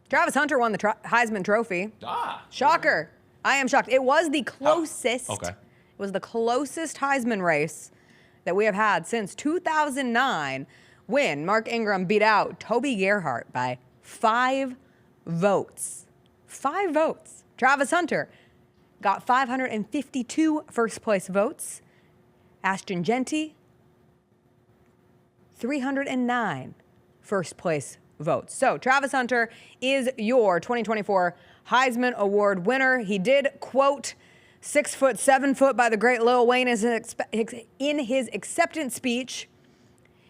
Travis Hunter won the Heisman Trophy. Shocker. I am shocked. It was the closest. Okay. It was the closest Heisman race that we have had since 2009, when Mark Ingram beat out Toby Gerhart by 5 votes. 5 votes. Travis Hunter got 552 first-place votes. Ashton Jeanty, 309 first-place votes. So Travis Hunter is your 2024 Heisman Award winner. He did quote 6 foot, 7 foot by the great Lil Wayne in his acceptance speech.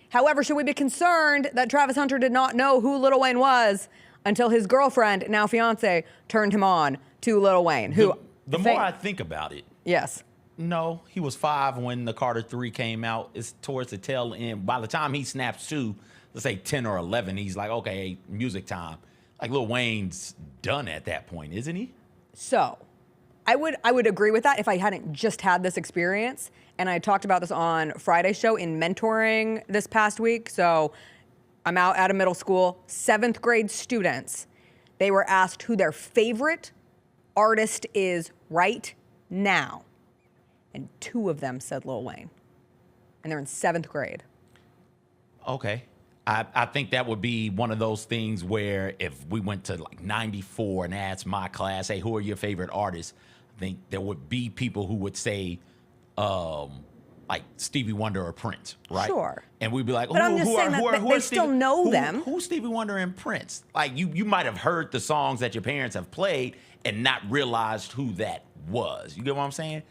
However, should we be concerned that Travis Hunter did not know who Lil Wayne was until his girlfriend, now fiance, turned him on to Lil Wayne? The more I think about it, yes. No, he was 5 when the Carter 3 came out. It's towards the tail end. By the time he snaps to, let's say 10 or 11, he's like, okay, music time. Like Lil Wayne's done at that point, isn't he? So, I would agree with that if I hadn't just had this experience. And I talked about this on Friday's show in mentoring this past week. So, I'm out at a middle school, 7th grade students. They were asked who their favorite artist is right now. And 2 of them said Lil Wayne. And they're in 7th grade. Okay. I think that would be one of those things where if we went to like 94 and asked my class, hey, who are your favorite artists? I think there would be people who would say like Stevie Wonder or Prince, right? Sure. And we'd be like, but I'm just saying that they still know them. Who's Stevie Wonder and Prince? Like you might have heard the songs that your parents have played and not realized who that was. You get what I'm saying?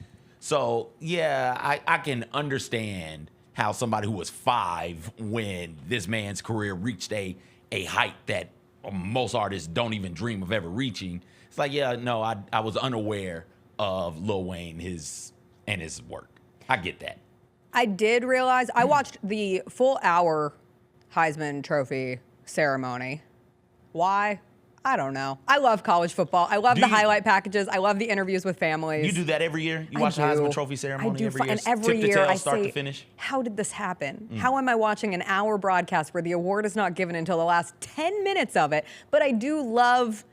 So, yeah, I can understand how somebody who was 5 when this man's career reached a height that most artists don't even dream of ever reaching. It's like, yeah, no, I was unaware of Lil Wayne and his work. I get that. I did realize, I watched the full hour Heisman Trophy ceremony. Why? I don't know. I love college football. I love the highlight packages. I love the interviews with families. You do that every year? You watch the Heisman Trophy ceremony every year? And every year I start say, to finish? how did this happen? How am I watching an hour broadcast where the award is not given until the last 10 minutes of it? But I do love,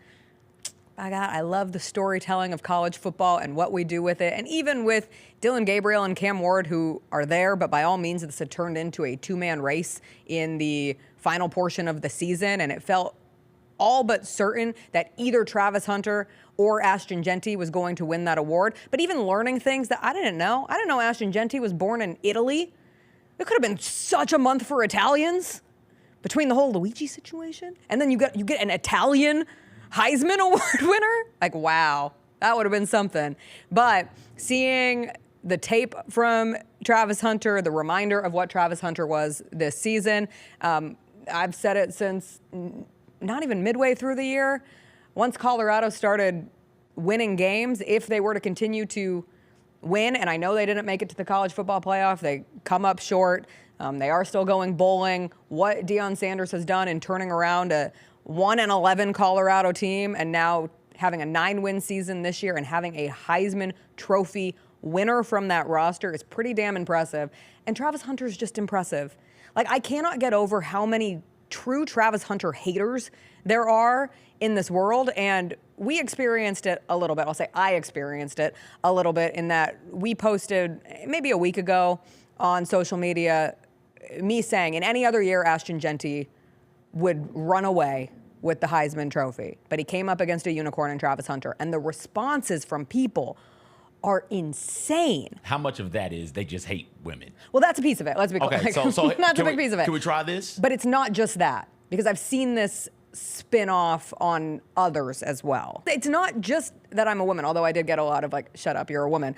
I love the storytelling of college football and what we do with it. And even with Dylan Gabriel and Cam Ward, who are there, but by all means, this had turned into a 2-man race in the final portion of the season, and it felt all but certain that either Travis Hunter or Ashton Jeanty was going to win that award. But even learning things that I didn't know. I didn't know Ashton Jeanty was born in Italy. It could have been such a month for Italians between the whole Luigi situation. And then you get an Italian Heisman Award winner. Like, wow, that would have been something. But seeing the tape from Travis Hunter, the reminder of what Travis Hunter was this season, I've said it since not even midway through the year. Once Colorado started winning games, if they were to continue to win, and I know they didn't make it to the college football playoff, they come up short. They are still going bowling. What Deion Sanders has done in turning around a 1-11 Colorado team and now having a 9-win season this year and having a Heisman Trophy winner from that roster is pretty damn impressive. And Travis Hunter is just impressive. Like, I cannot get over how many true Travis Hunter haters there are in this world, and we experienced it a little bit. I'll say I experienced it a little bit in that we posted maybe a week ago on social media me saying in any other year Ashton Jeanty would run away with the Heisman Trophy, but he came up against a unicorn in Travis Hunter, and the responses from people are insane. How much of that is they just hate women? Well, that's a piece of it. Let's be clear. Okay, so that's a big piece of it. Can we try this? But it's not just that, because I've seen this spin off on others as well. It's not just that I'm a woman, although I did get a lot of like, shut up, you're a woman.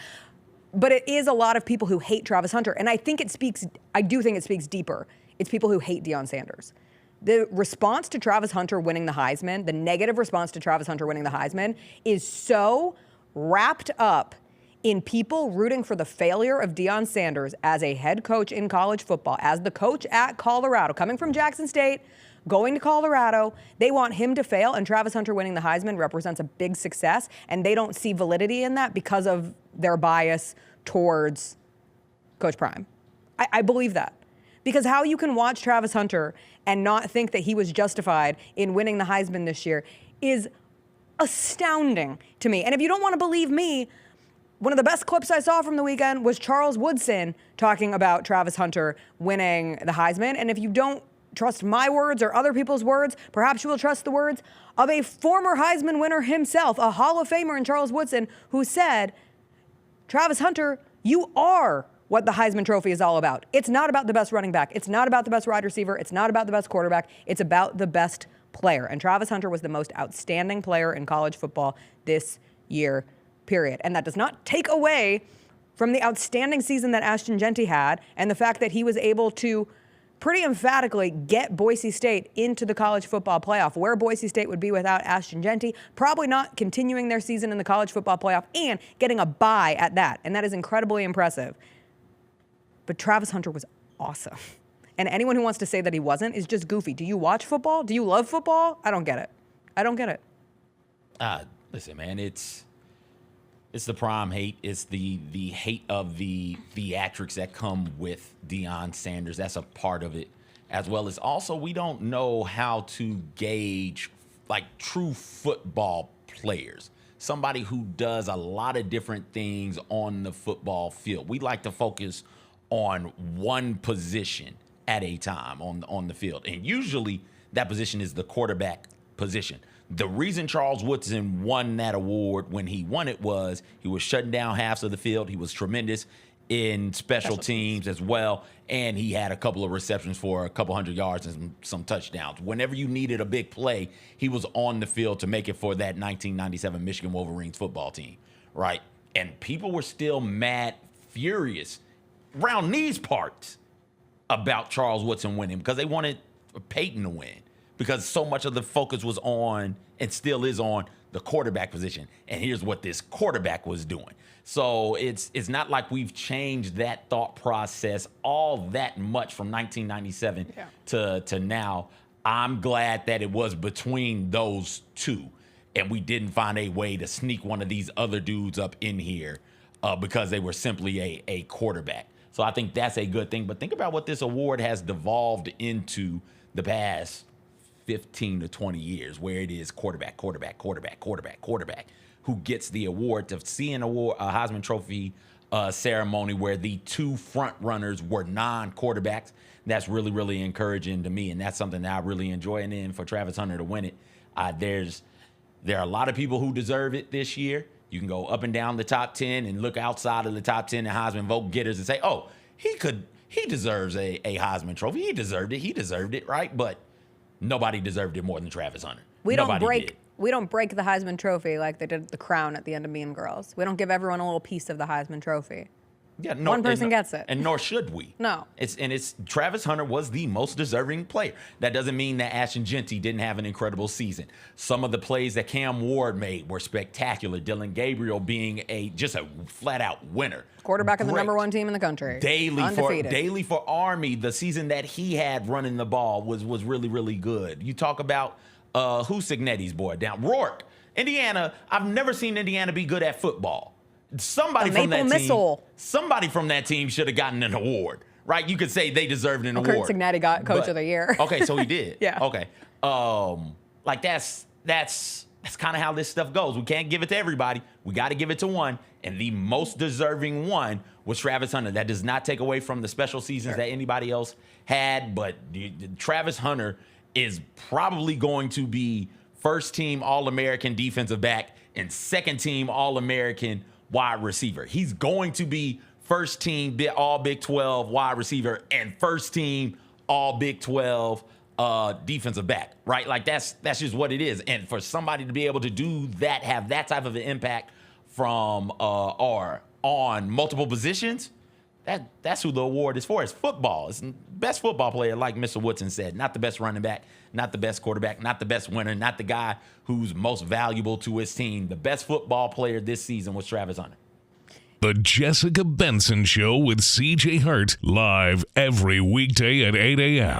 But it is a lot of people who hate Travis Hunter. And I do think it speaks deeper. It's people who hate Deion Sanders. The response to Travis Hunter winning the Heisman, the negative response to Travis Hunter winning the Heisman, is so wrapped up in people rooting for the failure of Deion Sanders as a head coach in college football, as the coach at Colorado, coming from Jackson State, going to Colorado. They want him to fail, and Travis Hunter winning the Heisman represents a big success, and they don't see validity in that because of their bias towards Coach Prime. I believe that. Because how you can watch Travis Hunter and not think that he was justified in winning the Heisman this year is astounding to me. And if you don't want to believe me, one of the best clips I saw from the weekend was Charles Woodson talking about Travis Hunter winning the Heisman. And if you don't trust my words or other people's words, perhaps you will trust the words of a former Heisman winner himself, a Hall of Famer in Charles Woodson, who said, Travis Hunter, you are what the Heisman Trophy is all about. It's not about the best running back. It's not about the best wide receiver. It's not about the best quarterback. It's about the best player. And Travis Hunter was the most outstanding player in college football this year, period. And that does not take away from the outstanding season that Ashton Jeanty had and the fact that he was able to pretty emphatically get Boise State into the college football playoff, where Boise State would be without Ashton Jeanty, probably not continuing their season in the college football playoff and getting a bye at that. And that is incredibly impressive. But Travis Hunter was awesome. And anyone who wants to say that he wasn't is just goofy. Do you watch football? Do you love football? I don't get it. I don't get it. Listen, man, it's the prime hate. It's the hate of the theatrics that come with Deion Sanders. That's a part of it, as well as also we don't know how to gauge like true football players. Somebody who does a lot of different things on the football field. We like to focus on one position at a time on the field. And usually that position is the quarterback position. The reason Charles Woodson won that award when he won it was he was shutting down halves of the field. He was tremendous in special teams as well. And he had a couple of receptions for a couple hundred yards and some touchdowns. Whenever you needed a big play, he was on the field to make it for that 1997 Michigan Wolverines football team, right? And people were still mad, furious around these parts about Charles Woodson winning because they wanted Peyton to win because so much of the focus was on and still is on the quarterback position. And here's what this quarterback was doing. So it's not like we've changed that thought process all that much from 1997 to now. I'm glad that it was between those two and we didn't find a way to sneak one of these other dudes up in here because they were simply a quarterback. So I think that's a good thing. But think about what this award has devolved into the past 15 to 20 years, where it is quarterback, who gets the award. To see a Heisman Trophy ceremony where the two front runners were non-quarterbacks, that's really, really encouraging to me. And that's something that I really enjoy. And then for Travis Hunter to win it, there are a lot of people who deserve it this year. You can go up and down the top 10 and look outside of the top 10 and Heisman vote getters and say, oh, he deserves a Heisman Trophy. He deserved it, right? But nobody deserved it more than Travis Hunter. We don't break the Heisman Trophy like they did the crown at the end of Mean Girls. We don't give everyone a little piece of the Heisman Trophy. Yeah, one person gets it. And nor should we. No. It's Travis Hunter was the most deserving player. That doesn't mean that Ashton Jeanty didn't have an incredible season. Some of the plays that Cam Ward made were spectacular. Dylan Gabriel being just a flat-out winner. Quarterback of the number one team in the country. Daily for Army, the season that he had running the ball was really, really good. You talk about who's Signetti's boy down? Rourke. Indiana, I've never seen Indiana be good at football. Somebody from that team should have gotten an award, right? You could say they deserved an award. Kurt Signetti got Coach of the Year. Okay, so he did. Yeah. Okay. Like that's kind of how this stuff goes. We can't give it to everybody. We got to give it to one, and the most deserving one was Travis Hunter. That does not take away from the special seasons that anybody else had, but Travis Hunter is probably going to be first-team All-American defensive back and second-team All-American wide receiver. He's going to be first team all Big 12 wide receiver and first team all Big 12 defensive back, right? Like that's just what it is. And for somebody to be able to do that, have that type of an impact from or on multiple positions, that's who the award is for. It's football. It's the best football player, like Mr. Woodson said. Not the best running back, not the best quarterback, not the best winner, not the guy who's most valuable to his team. The best football player this season was Travis Hunter. The Jessica Benson Show with CJ Hart, live every weekday at 8 a.m.